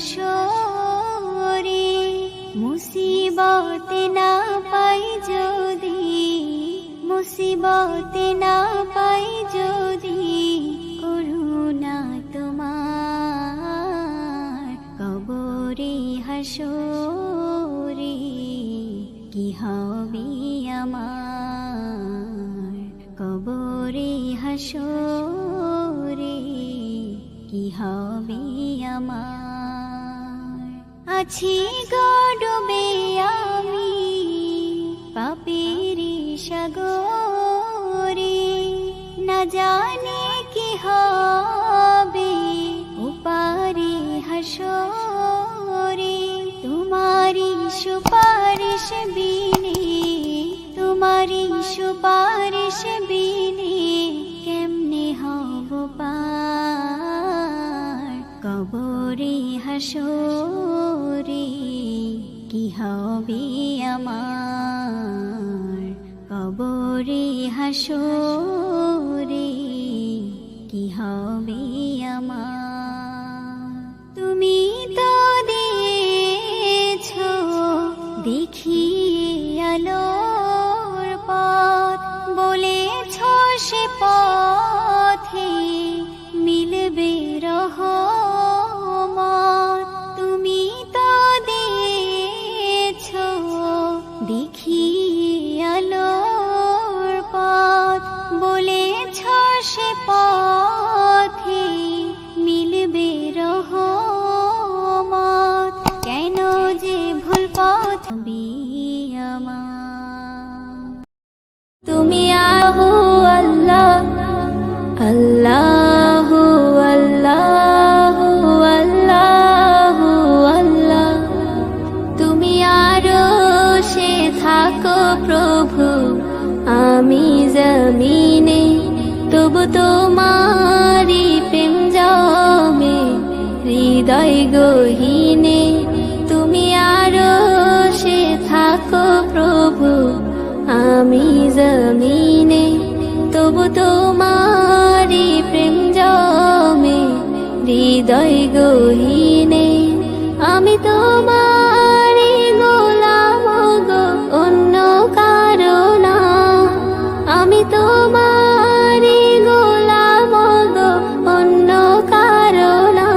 হাসরে, মুসিবতে না পাই যদি, মুসিবতে না পাই যদি, করুণা তোমার কবরে হাসরে, কি হবে আমার কবরে হাসরে, কি হবে আমার। আছি গডবে আমি পাপেরি সাগরে, না জানি কি হবে ওপারে হাসরে, তোমারি সুপারিশ বিনে, তোমারি সুপারিশ বিনে কেমনে হব পার কবরে হাসরে, কি হবে আমার কবরে হাসরে, কি হবে আমার। তুমি তো দিয়েছো দেখিয়ে আলোর পথ, বলেছ সে পথে মিলবে রহমত। তুমি তো দিয়েছো দেখিয়ে আলোর পথ, বলেছ সে পথে মিলবে রহমত। কেন যে ভুল পথ আমার। তুমি আহু আল্লাহ আল্লাহু আল্লাহু আল্লাহু আল্লাহ, তুমি আরশে থাকো প্রভু, আমি জমিনে তবু তোমারি প্রেম জমে হৃদয় গহীনে। তুমি আরশে থাকো প্রভু, আমি জমিনে তবু তোমারি প্রেম জমে হৃদয় গহীনে। আমি তোমারি গোলাম গো, অন্য কারো না। আমি তোমারি গোলাম গো, অন্য কারো না।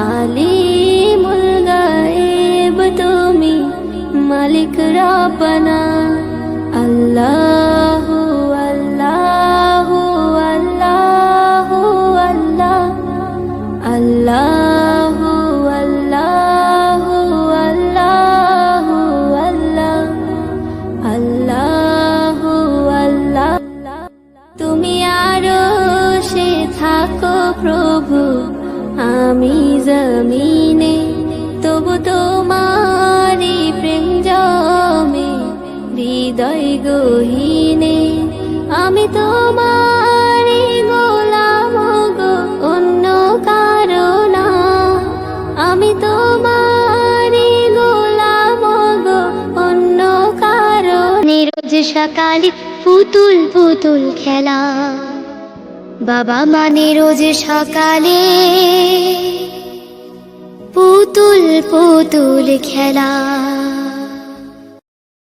আলিমুল গায়েব তুমি, মালিক রব্বানা। আল্লাহু আল্লাহু আল্লাহু আল্লাহ, আল্লাহু আল্লাহু আল্লাহু আল্লাহ, আল্লাহু আল্লাহ। তুমি আরশে থাকো প্রভু, আমি জমিনে তবু তোমারি প্রেম জমে হৃদয় গহীনে। আমি তোমারি গোলাম গো, অন্য কারো না। আমি তোমারি গোলাম গো, অন্য কারো। রোজ সকালে পুতুল পুতুল খেলা, বাবা মানে রোজ সকালে পুতুল পুতুল খেলা।